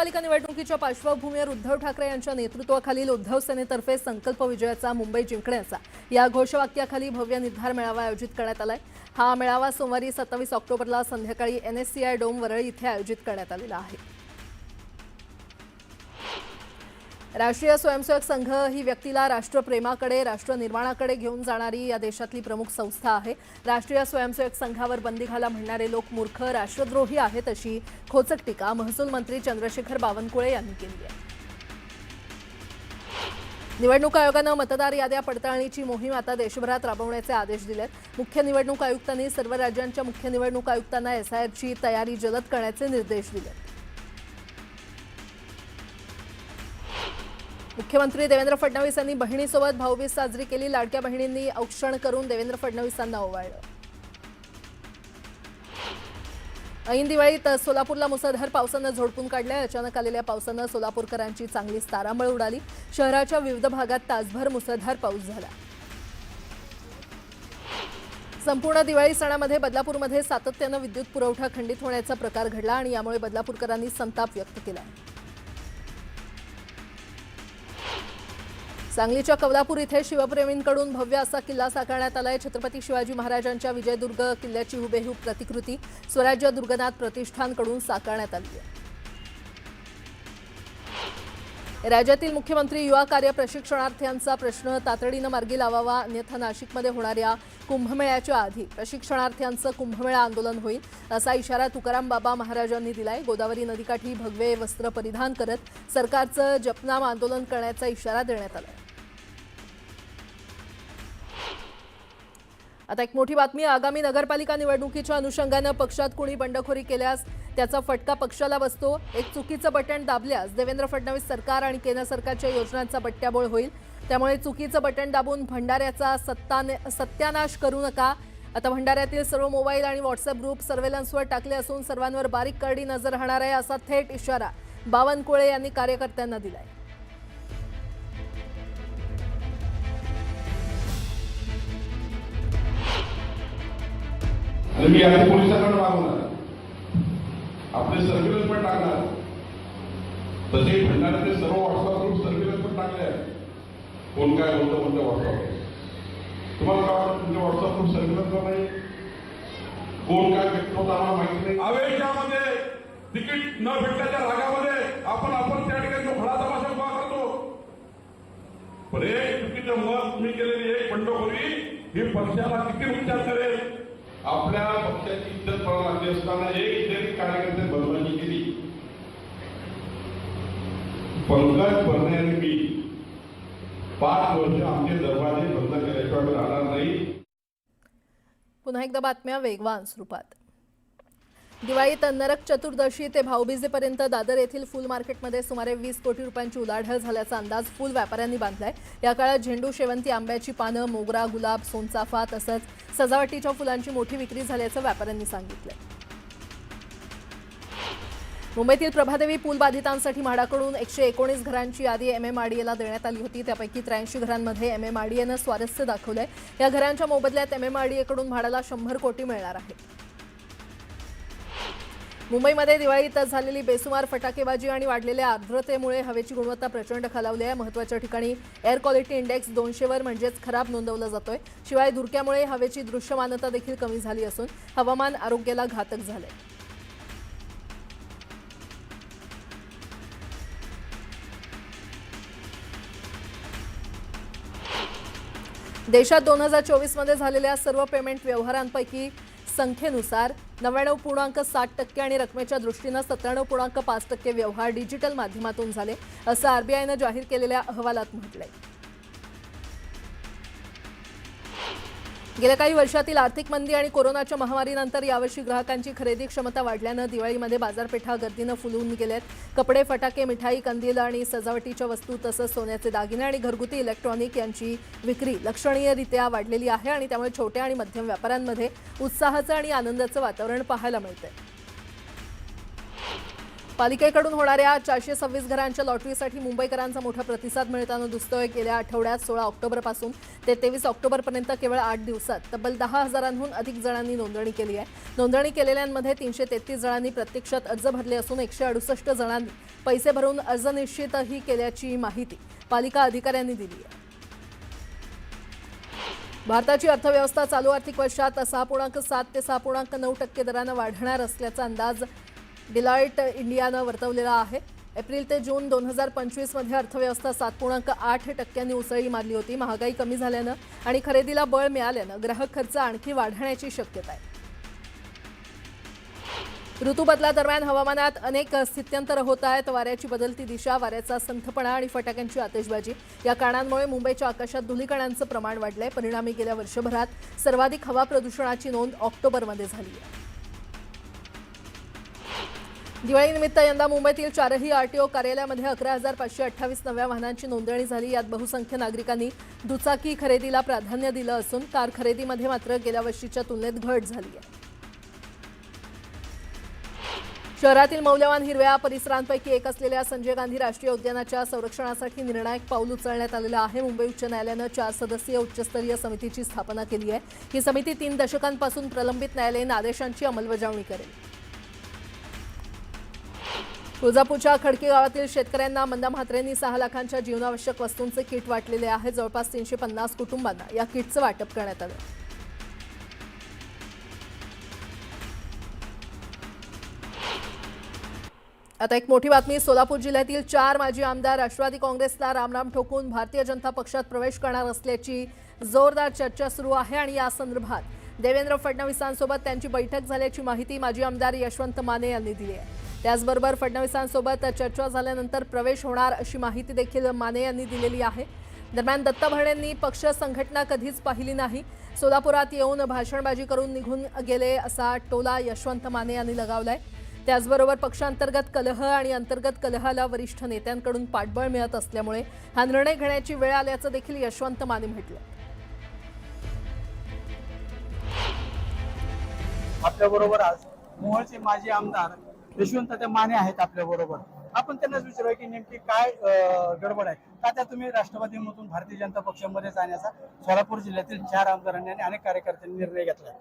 महानगरपालिका निवडणुकीच्या पार्श्वभूमीवर उद्धव ठाकरे यांच्या नेतृत्वाखालील उद्धव सेनेतर्फे संकल्प विजयाचा मुंबई जिंकण्याचा या घोषवाक्याखाली भव्य निर्धार मेळावा आयोजित करण्यात आलाय। हा मेळावा सोमवारी 27 ऑक्टोबरला संध्याकाळी NSCI डोम वरळी इथे आयोजित करण्यात आलेला आहे। राष्ट्रीय स्वयंसेवक संघ ही व्यक्तीला राष्ट्रप्रेमाकडे राष्ट्र निर्माणाकडे घेऊन जाणारी या देशातली प्रमुख संस्था आहे। राष्ट्रीय स्वयंसेवक संघावर बंदी घाला म्हणणारे लोक मूर्ख राष्ट्रद्रोही आहेत अशी खोचक टीका महसूल मंत्री चंद्रशेखर बावनकुळे यांनी केली आहे। निवडणूक आयोगाने मतदार याद्या पडताळणीची मोहीम आता देशभरात राबवण्याचे आदेश दिलेत। मुख्य निवडणूक आयुक्तांनी सर्व राज्यांच्या मुख्य निवडणूक आयुक्तांना SIRची तयारी जलद करण्याचे निर्देश दिले। मुख्यमंत्री देवेंद्र फडणवीस यांनी बहिणीसोबत भाऊबीज साजरी केली। लाडक्या बहिणींनी औक्षण करून देवेंद्र फडणवीसांना ओवाळलं। ऐन दिवाळीत सोलापूरला मुसळधार पावसाने झोडपून काढले। अचानक आलेल्या पावसाने सोलापूरकरांची चांगलीच तारांबळ उडाली। शहराच्या विविध भागात तासभर मुसळधार पाऊस झाला। संपूर्ण दिवाळी सणामध्ये बदलापूरमध्ये सातत्याने विद्युत पुरवठा खंडित होण्याचा प्रकार घडला आणि यामुळे बदलापूरकरांनी संताप व्यक्त केला। सांगलीच्या कवलापूर इथे शिवप्रेमींकडून भव्य असा किल्ला साकारण्यात आलाय। छत्रपती शिवाजी महाराजांच्या विजयदुर्ग किल्ल्याची हुबेहूब प्रतिकृती स्वराज्य दुर्गनाथ प्रतिष्ठानकडून साकारण्यात आली आहे। राज्यातील मुख्यमंत्री युवा कार्य प्रशिक्षणार्थ्यांचा प्रश्न तातडीने मार्गी लावावा, अन्यथा नाशिकमध्ये होणाऱ्या कुंभमेळ्याच्या आधी प्रशिक्षणार्थ्यांचं कुंभमेळा आंदोलन होईल असा इशारा तुकाराम बाबा महाराजांनी दिलाय। गोदावरी नदीकाठी भगवे वस्त्र परिधान करत सरकारचं जपनाम आंदोलन करण्याचा इशारा देण्यात आलाय। आता एक मोठी बातमी। आगामी नगरपालिका निवडणुकीच्या अनुषंगाने पक्षात कोणी बंडखोरी केल्यास त्याचा फटका पक्षाला बसतो। एक चुकीचं बटन दाबल्यास देवेंद्र फडणवीस सरकार आणि केंद्र सरकारच्या योजनांचा बट्ट्याबोळ होईल। त्यामुळे चुकीचं बटन दाबून भंडाऱ्याचा सत्यानाश करू नका। आता भंडाऱ्यातील सर्व मोबाईल आणि व्हॉट्सअप ग्रुप सर्व्हेलन्सवर टाकले असून सर्वांवर बारीक करडी नजर राहणार आहे असा थेट इशारा बावनकुळे यांनी कार्यकर्त्यांना दिलाय। मी आता पोलिसांकडे मागवणार, आपले सर्व्हिलन्स पण टाकणार। तसे भंडाऱ्याचे सर्व व्हॉट्सअप ग्रुप सर्व्हिलन्स पण टाकले आहे। कोण काय बोलतो कोणत्या व्हॉट्सअप, तुम्हाला काय वाटतं तुमच्या व्हॉट्सअप ग्रुप सर्व्हिलन्सवर नाही? कोण काय व्यक्त होतं आम्हाला माहिती नाही। आवेशामध्ये तिकीट न भेटल्याच्या रागामध्ये आपण त्या ठिकाणी फळा तमाशा उभा करतो। पण एक चुकीचं मत तुम्ही केलेली एक बंडखोरी ही पक्षाला किती नुकसान करेल। आपल्या पक्षाची इज्जत पडायला लागली असताना एक जरी कार्यकर्ते बदनामी केली। पंकज भरणे आणि मी 5 वर्ष आमचे दरवाजे बंद केल्याशिवाय राहणार नाही। पुन्हा एकदा बातम्या वेगवान स्वरूपात। दिवाळीत नरक चतुर्दशी ते भाऊबीजेपर्यंत दादर येथील फुल मार्केटमध्ये सुमारे 20 कोटी रुपयांची उलाढाल झाल्याचा अंदाज फुल व्यापाऱ्यांनी बांधलाय। या काळात झेंडू, शेवंती, आंब्याची पानं, मोगरा, गुलाब, सोनचाफा तसंच सजावटीच्या फुलांची मोठी विक्री झाल्याचं व्यापाऱ्यांनी सांगितलं। मुंबईतील प्रभादेवी पूल बाधितांसाठी म्हाडाकडून 119 घरांची यादी MMRDAला देण्यात आली होती। त्यापैकी 83 घरांमध्ये MMRDAनं स्वारस्य दाखवलंय। या घरांच्या मोबदल्यात MMRDAकडून म्हाडाला 100 कोटी मिळणार आहे। मुंबईमध्ये दिवाळीत झालेली बेसुमार फटाकेबाजी आणि वाढलेल्या आर्द्रतेमुळे हवेची गुणवत्ता प्रचंड खालावली आहे। महत्त्वाच्या ठिकाणी एअर क्वालिटी इंडेक्स 200 वर म्हणजेच खराब नोंदवला जातोय। शिवाय धुरक्यामुळे हवेची दृश्यमानता देखील कमी झाली असून हवामान आरोग्याला घातक झालंय। देशात 2024 मध्ये झालेल्या सर्व पेमेंट व्यवहारांपैकी संख्येनुसार 99.7% आणि रकमेच्या दृष्टीने 97.5% व्यवहार डिजिटल माध्यमातून झाले असं RBIने जाहीर केलेल्या अहवालात म्हटलंय। गेल्या काही वर्षातील आर्थिक मंदी आणि कोरोनाच्या महामारीनंतर यावर्षी ग्राहकांची खरेदी क्षमता वाढल्याने दिवाळीमध्ये बाजारपेठा गर्दीने फुलून गेल्यात। कपडे, फटाके, मिठाई, कंदील आणि सजावटीच्या वस्तू तसंच सोन्याचे दागिने आणि घरगुती इलेक्ट्रॉनिक यांची विक्री लक्षणीयरित्या वाढलेली आहे आणि त्यामुळे छोट्या आणि मध्यम व्यापाऱ्यांमध्ये उत्साहाचं आणि आनंदाचं वातावरण पाहायला मिळतंय। पालिकेकडून होणाऱ्या 426 घरांच्या लॉटरीसाठी मुंबईकरांचा मोठा प्रतिसाद मिळताना दिसतोय। गेल्या आठवड्यात 16 ऑक्टोबरपासून ते 23 ऑक्टोबरपर्यंत केवळ 8 दिवसात तब्बल 10,000हून अधिक जणांनी नोंदणी केली आहे। नोंदणी केलेल्यांमध्ये 333 जणांनी प्रत्यक्षात अर्ज भरले असून 168 जणांनी पैसे भरून अर्ज निश्चितही केल्याची माहिती पालिका अधिकाऱ्यांनी दिली आहे। भारताची अर्थव्यवस्था चालू आर्थिक वर्षात 6.7 ते 6.9% दरानं वाढणार असल्याचा अंदाज डिलॉयट इंडियानं वर्तवलेला आहे। एप्रिल ते जून 2025 मध्ये अर्थव्यवस्था 7.8% उसळी मारली होती। महागाई कमी झाल्यानं आणि खरेदीला बळ मिळाल्यानं ग्राहक खर्च आणखी वाढण्याची शक्यता आहे। ऋतुबदलादरम्यान हवामानात अनेक स्थित्यंतर होत आहेत। वाऱ्याची बदलती दिशा, वाऱ्याचा संथपणा आणि फटाक्यांची आतिषबाजी या कारणांमुळे मुंबईच्या आकाशात धुलीकणांचं प्रमाण वाढलंय। परिणामी गेल्या वर्षभरात सर्वाधिक हवा प्रदूषणाची नोंद ऑक्टोबरमध्ये झाली आहे। दिवाळीनिमित्त यंदा मुंबईतील 4ही आरटीओ कार्यालयामध्ये 11,528 नव्या वाहनांची नोंदणी झाली। यात बहुसंख्य नागरिकांनी दुचाकी खरेदीला प्राधान्य दिलं असून कार खरेदीमध्ये मात्र गेल्या वर्षीच्या तुलनेत घट झाली आहे। शहरातील मौल्यवान हिरव्या परिसरांपैकी एक असलेल्या संजय गांधी राष्ट्रीय उद्यानाच्या संरक्षणासाठी निर्णायक पाऊल उचलण्यात आलेलं आहे। मुंबई उच्च न्यायालयानं 4 सदस्यीय उच्चस्तरीय समितीची स्थापना केली आहे। ही समिती 3 दशकांपासून प्रलंबित न्यायालयीन आदेशांची अंमलबजावणी करेल। तुळजापूरच्या खडकी गावातील शेतकऱ्यांना मंदा म्हात्रेंनी 6 लाखांच्या जीवनावश्यक वस्तूंचे किट वाटलेले आहे। जवळपास 350 कुटुंबांना या किटचं वाटप करण्यात आलं। आता एक मोठी बातमी। सोलापूर जिल्ह्यातील 4 माजी आमदार राष्ट्रवादी काँग्रेसला रामराम ठोकून भारतीय जनता पक्षात प्रवेश करणार असल्याची जोरदार चर्चा सुरू आहे आणि या संदर्भात देवेंद्र फडणवीसांसोबत त्यांची बैठक झाल्याची माहिती माजी आमदार यशवंत माने यांनी दिली आहे। त्याचबरोबर फडणवीसांसोबत चर्चा झाल्यानंतर प्रवेश होणार अशी माहिती देखील माने यांनी दिलेली आहे। दरम्यान दत्ता भरणेंनी पक्ष संघटना कधीच पाहिली नाही, सोलापुरात येऊन भाषणबाजी करून निघून गेले असा टोला यशवंत माने यांनी लगावलाय। त्याचबरोबर पक्षांतर्गत कलह आणि अंतर्गत कलहाला वरिष्ठ नेत्यांकडून पाठबळ मिळत असल्यामुळे हा निर्णय घेण्याची वेळ आल्याचं देखील यशवंत माने म्हटलं। आपल्याबरोबर आज मोहोळचे माजी आमदार यशवंत माने आहेत आपल्याबरोबर। आपण त्यांनाच विचारूया की नेमकी काय गडबड आहे का त्या तुम्ही राष्ट्रवादीमधून भारतीय जनता पक्षामध्ये जाण्याचा सोलापूर जिल्ह्यातील 4 आमदारांनी आणि अनेक कार्यकर्त्यांनी निर्णय घेतला।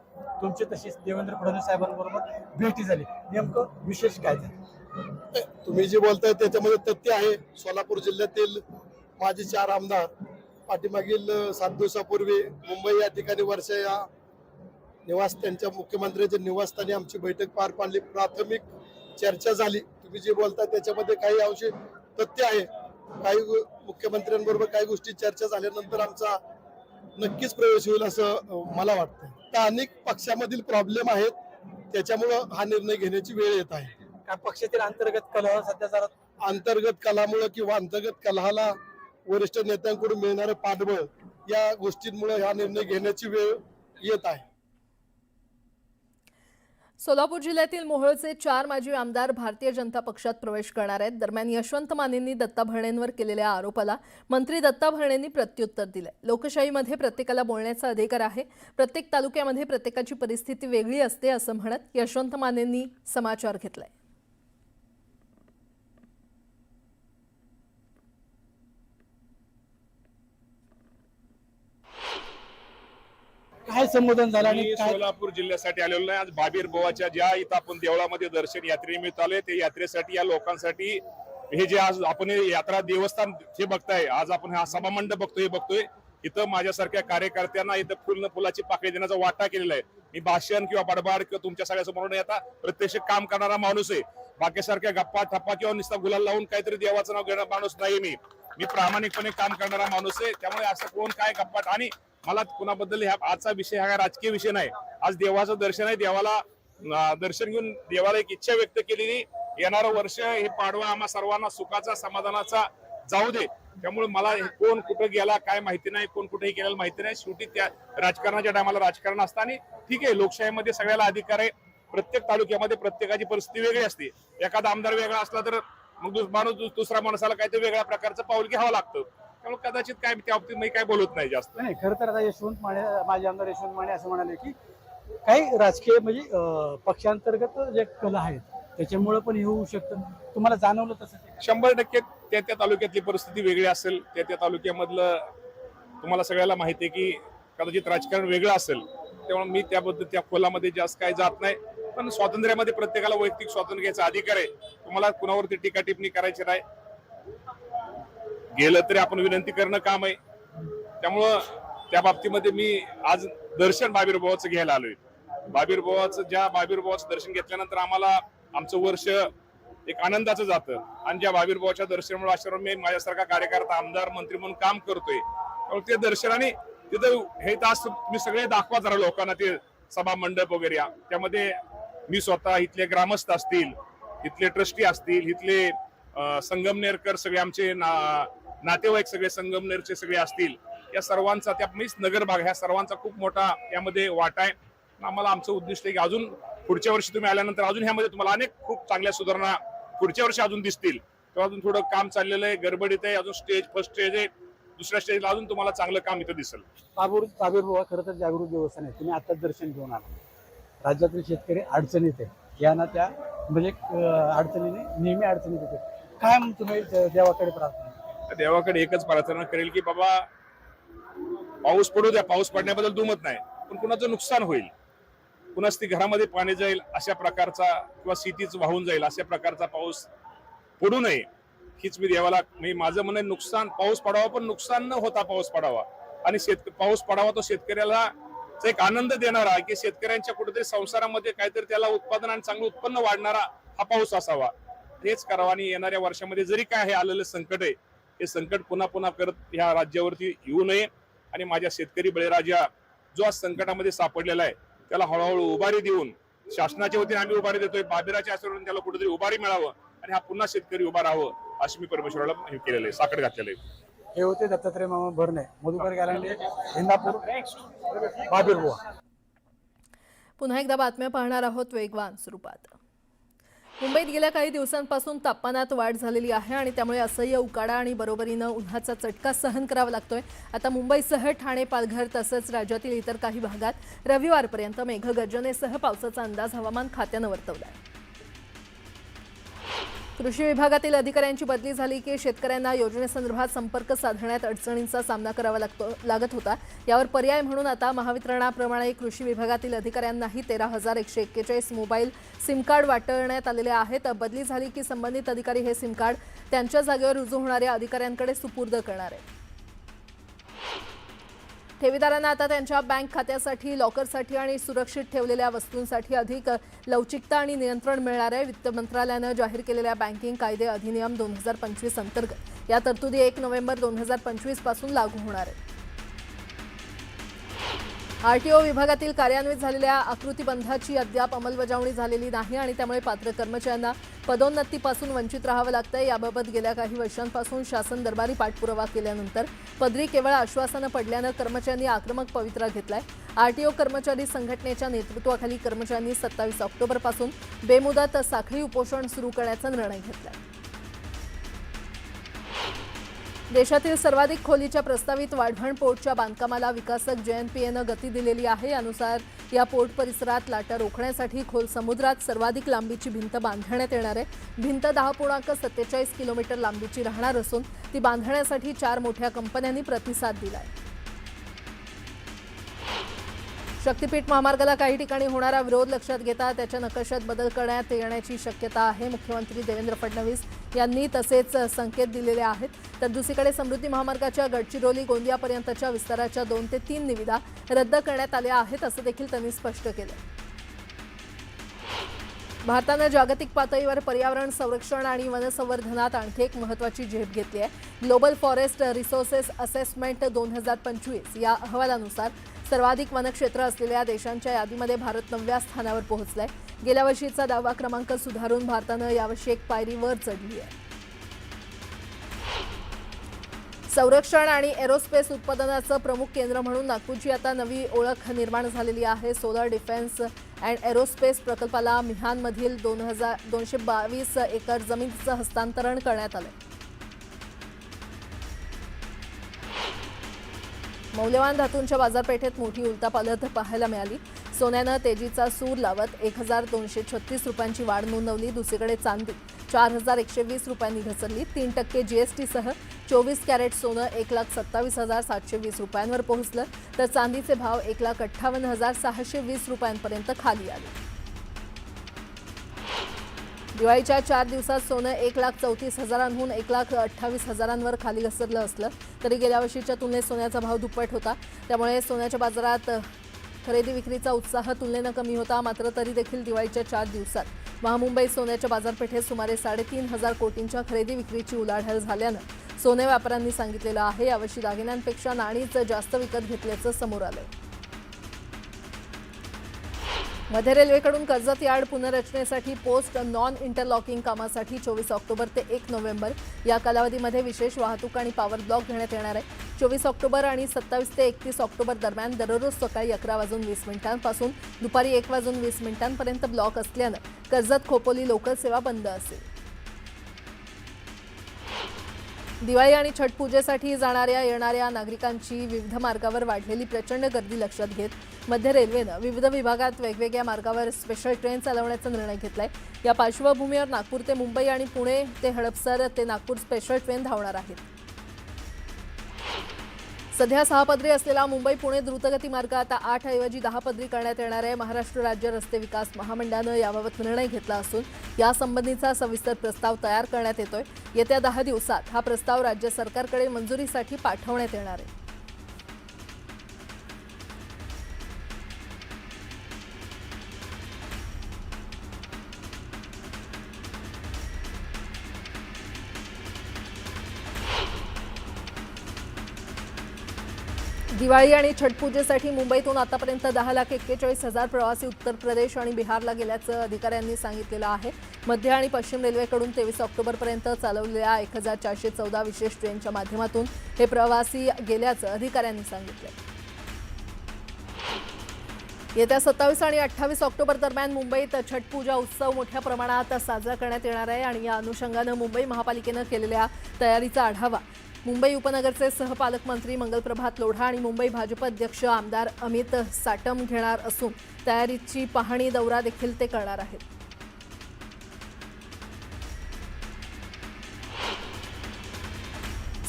तुमची तशीच देवेंद्र फडणवीस साहेबांबरोबर भेटी झाली, नेमकं विशेष काय ते? तुम्ही जे बोलताय त्याच्यामध्ये तथ्य आहे। सोलापूर जिल्ह्यातील माझे 4 आमदार पाठीमागील 7 दिवसापूर्वी मुंबई या ठिकाणी वर्षा या निवास त्यांच्या मुख्यमंत्र्यांच्या निवासस्थानी आमची बैठक पार पाडली। प्राथमिक चर्चा झाली। तुम्ही जे बोलताय त्याच्यामध्ये काही अंशी तथ्य आहे। काही मुख्यमंत्र्यांबरोबर काही गोष्टी चर्चा झाल्यानंतर आमचा नक्कीच प्रवेश होईल असं मला वाटतं। तर अनेक पक्षामधील प्रॉब्लेम आहेत, त्याच्यामुळं हा निर्णय घेण्याची वेळ येत आहे। काय पक्षातील अंतर्गत कलह सध्या जरा अंतर्गत कलहामुळे किंवा अंतर्गत कलहाला वरिष्ठ नेत्यांकडून मिळणारं पाठबळ या गोष्टींमुळे हा निर्णय घेण्याची वेळ येत आहे। सोलापूर जिल्ह्यातील मोहोळचे 4 माजी आमदार भारतीय जनता पक्षात प्रवेश करणार आहेत। दरम्यान यशवंत मानेंनी दत्ता भरणेंवर केलेल्या आरोपाला मंत्री दत्ता भरणेंनी प्रत्युत्तर दिले। लोकशाहीमध्ये प्रत्येकाला बोलण्याचा अधिकार आहे, प्रत्येक तालुक्यामध्ये प्रत्येकाची परिस्थिती वेगळी असते असं म्हणत यशवंत मानेंनी समाचार घेतलाय। काय संबोधन झालं आणि मी काय सोलापूर जिल्ह्यासाठी आलेलो नाही। आज बाबीर बोवाच्या ज्या इथं आपण देवळामध्ये दर्शन यात्रेनिमित्त आलोय, ते यात्रेसाठी या लोकांसाठी हे जे आज आपण यात्रा देवस्थान हे बघताय, आज आपण हा सभामंडप बघतोय इथं माझ्यासारख्या कार्यकर्त्यांना इथं फुलाची पाकळी देण्याचा वाटा केलेला आहे। मी भाषण किंवा बडबड किंवा तुमच्या सगळ्यासमोर न येता प्रत्यक्ष काम करणारा माणूस आहे। बाकीसारख्या गप्पा ठप्पा किंवा नुसता गुलाल लावून काहीतरी देवाचं नाव घेणारा माणूस नाही। मी प्रामाणिकपणे काम करणारा माणूस आहे। त्यामुळे असं कोण काय गप्पा आणि मला कुणाबद्दल आजचा विषय हा राजकीय विषय नाही। आज देवाचं दर्शन आहे, देवाला दर्शन घेऊन देवाला एक इच्छा व्यक्त केलेली, येणारं वर्ष हे पाडवा आम्हा सर्वांना सुखाचा समाधानाचा जाऊ दे। त्यामुळे मला कोण कुठं गेला काय माहिती नाही, कोण कुठेही गेलेलं माहिती नाही। शेवटी त्या राजकारणाच्या टायमाला राजकारण असतं आणि ठीक आहे, लोकशाहीमध्ये सगळ्याला अधिकार आहे। प्रत्येक तालुक्यामध्ये प्रत्येकाची परिस्थिती वेगळी असते। एखादा आमदार वेगळा असला तर मग माणूस दुसऱ्या माणसाला काहीतरी वेगळ्या प्रकारचं पाऊल घ्यावं लागतं। त्यामुळे कदाचित काय त्या बाबतीत मी काय बोलत नाही जास्त। नाही, खरं तर आता यशवंत माने माजी आमदार यशवंत माने असं म्हणाले की काही राजकीय म्हणजे पक्षांतर्गत जे कलह आहेत त्याच्यामुळे पण हे होऊ शकतं. तुम्हाला जाणवलं तसं ते? 100% त्या त्या तालुक्यातली परिस्थिती वेगळी असेल, त्या त्या तालुक्यामधलं तुम्हाला सगळ्याला माहिती आहे की कदाचित राजकारण वेगळं असेल, त्यामुळे मी त्याबद्दल त्या खोलामध्ये जास्त काही जात नाही. पण स्वातंत्र्यामध्ये प्रत्येकाला वैयक्तिक स्वातंत्र्य घ्यायचा अधिकार आहे. तुम्हाला कुणावरती टीका टिप्पणी करायची नाही. गेलं तरी आपण विनंती करणं काम आहे. त्यामुळं त्या बाबतीमध्ये मी आज दर्शन बाबीरबुवाचं घ्यायला आलोय. बाबीरबुवाचं दर्शन घेतल्यानंतर आम्हाला आमचं वर्ष एक आनंदाचं जातं आणि ज्या बाबीरबुवाच्या दर्शनामुळे आश्रम मी माझ्यासारखा कार्यकर्ता आमदार मंत्री म्हणून काम करतोय, त्यामुळे ते दर्शनाने तिथं हे तास तुम्ही सगळे दाखवा जरा लोकांना ते सभा मंडप वगैरे. त्यामध्ये मी स्वतः इथले ग्रामस्थ असतील, इथले ट्रस्टी असतील, इथले संगमनेरकर सगळे आमचे नातेवाईक सगळे संगमनेरचे सगळे असतील, या सर्वांचा त्या नगर भाग ह्या सर्वांचा खूप मोठा यामध्ये वाटा आहे. आम्हाला आमचं उद्दिष्ट आहे की अजून पुढच्या वर्षी तुम्ही आल्यानंतर अजून ह्यामध्ये तुम्हाला अनेक खूप चांगल्या सुधारणा पुढच्या वर्षी अजून दिसतील. तेव्हा अजून थोडं काम चाललेलं आहे, गडबडीत आहे. अजून फर्स्ट स्टेज आहे, दुसऱ्या स्टेजला अजून तुम्हाला चांगलं काम इथं दिसेल. बाबीरबुवा खरं तर जागृत देवस्थान आहे. तुम्ही आताच दर्शन घेऊन आला. राज्यातील शेतकरी अडचणीत आहे, यांना त्या म्हणजे अडचणीने नेहमी अडचणीत येते. काय मग तुम्ही देवाकडे प्रार्थना? देवाकडे एकच प्रार्थना करेल की बाबा पाऊस पडू द्या. पाऊस पडण्याबद्दल दुमत नाही, पण कुणाचं नुकसान होईल, कुणाच ती घरामध्ये पाणी जाईल अशा प्रकारचा किंवा शेतीच वाहून जाईल अशा प्रकारचा पाऊस पडू नये हीच मी देवाला माझं म्हणणं. नुकसान पाऊस पडावा, पण नुकसान न होता पाऊस पडावा. आणि पाऊस पडावा तो शेतकऱ्याला एक आनंद देणारा, की शेतकऱ्यांच्या कुठेतरी संसारामध्ये काहीतरी त्याला उत्पादन आणि चांगलं उत्पन्न वाढणारा हा पाऊस असावा. हेच करावं. आणि येणाऱ्या वर्षामध्ये जरी काय हे आलेलं संकट आहे, हे संकट पुन्हा पुन्हा करत ह्या राज्यावरती येऊ नये. आणि माझ्या शेतकरी बळीराजा जो आज संकटामध्ये सापडलेला आहे त्याला हळूहळू उभारी देऊन, शासनाच्या वतीने आम्ही उभारी देतोय, बाबीराच्या आशीर्वादाने त्याला कुठेतरी उभारी मिळावं आणि हा पुन्हा शेतकरी उभा राहावं अशी मी परमेश्वराला हे केलेलं आहे, साकडे घातलेलं आहे. हे होते दत्तात्रय मामा भरणे, मधुकर गालांडे, इंदापूर, बाबीरबुवा. पुन्हा एकदा बातम्या पाहणार आहोत वेगवान स्वरूपात. मुंबईत गेल्या काही दिवसांपासून तापमानात वाढ झालेली आहे आणि त्यामुळे असह्य उकाडा आणि बरोबरीनं उन्हाचा चटका सहन करावा लागतोय. आता मुंबईसह ठाणे, पालघर तसंच राज्यातील इतर काही भागात रविवारपर्यंत मेघगर्जनेसह पावसाचा अंदाज हवामान खात्यानं वर्तवला आहे. कृषी विभागातील अधिकाऱ्यांची बदली झाली की शेतकऱ्यांना योजनेसंदर्भात संपर्क साधण्यात अडचणींचा सामना करावा लागत होता. यावर पर्याय म्हणून आता महावितरणाप्रमाणे कृषी विभागातील अधिकाऱ्यांनाही 13,141 मोबाईल सिम कार्ड वाटण्यात आलेले आहेत. बदली झाली की संबंधित अधिकारी हे सिम कार्ड त्यांच्या जागेवर रुजू होणाऱ्या अधिकाऱ्यांकडे सुपूर्द करणार आहेत. ठेवीदारांना आता त्यांच्या बँक खात्यासाठी, लॉकरसाठी आणि सुरक्षित ठेवलेल्या वस्तूंसाठी अधिक लवचिकता आणि नियंत्रण मिळणार आहे. वित्त मंत्रालयानं जाहीर केलेल्या बँकिंग कायदे अधिनियम 2025 अंतर्गत या तरतुदी 1 नोव्हेंबर 2025 पासून लागू होणार आहेत. आरटीओ विभागातील कार्यान्वित झालेल्या आकृतीबंधाची अद्याप अंमलबजावणी झालेली नाही आणि त्यामुळे पात्र कर्मचाऱ्यांना पदोन्नतीपासून वंचित राहावं लागतंय. याबाबत गेल्या काही वर्षांपासून शासन दरबारी पाठपुरावा केल्यानंतर पदरी केवळ आश्वासनं पडल्यानं कर्मचाऱ्यांनी आक्रमक पवित्रा घेतलाय. आरटीओ कर्मचारी संघटनेच्या नेतृत्वाखाली कर्मचाऱ्यांनी 27 ऑक्टोबरपासून बेमुदत साखळी उपोषण सुरू करण्याचा निर्णय घेतलाय. देशातील सर्वाधिक खोलीच्या प्रस्तावित वाढवण पोर्टच्या बांधकामाला विकासक JNPAनं गती दिलेली आहे. यानुसार या पोर्ट परिसरात लाटा रोखण्यासाठी खोल समुद्रात सर्वाधिक लांबीची भिंत बांधण्यात येणार आहे. भिंत 10.47 किलोमीटर लांबीची राहणार असून ती बांधण्यासाठी 4 मोठ्या कंपन्यांनी प्रतिसाद दिलाय. शक्तीपीठ महामार्गाला काही ठिकाणी होणारा विरोध लक्षात घेता त्याच्या नकाशात बदल करण्यात येण्याची शक्यता आहे. मुख्यमंत्री देवेंद्र फडणवीस यांनी तसेच संकेत दिलेले आहेत. तर दुसरीकडे समृद्धी महामार्गाच्या गडचिरोली गोंदियापर्यंतच्या विस्ताराच्या 2 ते 3 निविदा रद्द करण्यात आल्या आहेत असं देखील त्यांनी स्पष्ट केलं. भारतानं जागतिक पातळीवर पर्यावरण संरक्षण आणि वनसंवर्धनात आणखी एक महत्त्वाची झेप घेतली आहे. ग्लोबल फॉरेस्ट रिसोर्सेस असेसमेंट 2025 या अहवालानुसार सर्वाधिक वनक्षेत्र असलेल्या देशांच्या यादीमध्ये भारत 9व्या स्थानावर पोहोचलाय. गेल्या वर्षीचा 10वा क्रमांक सुधारून भारतानं यावर्षी एक पायरी वर चढली आहे. संरक्षण आणि एरोस्पेस उत्पादनाचं प्रमुख केंद्र म्हणून नागपूरची आता नवी ओळख निर्माण झालेली आहे. सोलर डिफेन्स अँड एरोस्पेस प्रकल्पाला मिहानमधील 222 एकर जमिनीचं हस्तांतरण करण्यात आलं. मौल्यवान धातूंच्या बाजारपेठेत मोठी उलथापालथ पाहायला मिळाली. सोन्यानं तेजीचा सूर लावत 1,236 रुपयांची वाढ नोंदवली. दुसरीकडे चांदी 4,120 रुपयांनी घसरली. 3% जीएसटीसह 24 कॅरेट सोनं 1,27,720 रुपयांवर पोहोचलं, तर चांदीचे भाव 1,58,620 रुपयांपर्यंत खाली आले. दिवाळीच्या 4 दिवसात सोनं 1,34,000हून 1,28,000वर खाली घसरलं असलं तरी गेल्या वर्षीच्या तुलनेत सोन्याचा भाव दुप्पट होता. त्यामुळे सोन्याच्या बाजारात खरेदी विक्रीचा उत्साह तुलनेनं कमी होता. मात्र तरी देखील दिवाळीच्या 4 दिवसात महामुंबई सोन्याच्या बाजारपेठेत सुमारे 3,500 कोटींच्या खरेदी विक्रीची उलाढाल झाल्यानं सोने व्यापाऱ्यांनी सांगितलेलं आहे. यावर्षी दागिन्यांपेक्षा नाणीच जास्त विकत घेतल्याचं समोर आलंय. मध्य रेल्वेकडून कर्जत यार्ड पुनर्रचनेसाठी पोस्ट नॉन इंटरलॉकिंग कामासाठी 24 ऑक्टोबर ते 1 नोव्हेंबर या कालावधीमध्ये विशेष वाहतूक आणि पॉवर ब्लॉक घेण्यात येणार आहे. 24 ऑक्टोबर आणि 27 ते 31 ऑक्टोबर दरम्यान दररोज सकाळी 11:20 पासून दुपारी 1:20 पर्यंत ब्लॉक असल्यानं कर्जत खोपोली लोकल सेवा बंद असेल. दिवाळी आणि छठ पूजेसाठी येणाऱ्या नागरिकांची विविध मार्गावर वाढलेली प्रचंड गर्दी लक्षात घेत मध्य रेल्वेनं विविध विभागात वेगवेगळ्या मार्गावर स्पेशल ट्रेन चालवण्याचा निर्णय घेतलाय. या पार्श्वभूमीवर नागपूर ते मुंबई आणि पुणे ते हडपसर ते नागपूर स्पेशल ट्रेन धावणार आहेत. सध्या 6 पदरी असलेला मुंबई पुणे द्रुतगती मार्ग आता 8 ऐवजी 10 पदरी करण्यात येणार आहे. महाराष्ट्र राज्य रस्ते विकास महामंडळानं याबाबत निर्णय घेतला असून यासंबंधीचा सविस्तर प्रस्ताव तयार करण्यात येतोय. येत्या 10 दिवसात हा प्रस्ताव राज्य सरकारकडे मंजुरीसाठी पाठवण्यात येणार आहे. दिवाळी आणि छठ पूजेसाठी मुंबईतून आतापर्यंत 10,41,000 प्रवासी उत्तर प्रदेश आणि बिहारला गेल्याचं अधिकाऱ्यांनी सांगितलेलं आहे. मध्य आणि पश्चिम रेल्वेकडून 23 ऑक्टोबरपर्यंत चालवलेल्या 1,414 विशेष ट्रेनच्या माध्यमातून हे प्रवासी गेल्याचं अधिकाऱ्यांनी सांगितलं. येत्या 27 आणि 28 ऑक्टोबर दरम्यान मुंबईत छठ पूजा उत्सव मोठ्या प्रमाणात साजरा करण्यात येणार आहे आणि या अनुषंगानं मुंबई महापालिकेनं केलेल्या तयारीचा आढावा मुंबई उपनगरचे सहपालकमंत्री मंगलप्रभात लोढा आणि मुंबई भाजप अध्यक्ष आमदार अमित साटम घेणार असून तयारीची पाहणी दौरा देखील ते करणार आहेत.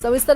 सविस्तर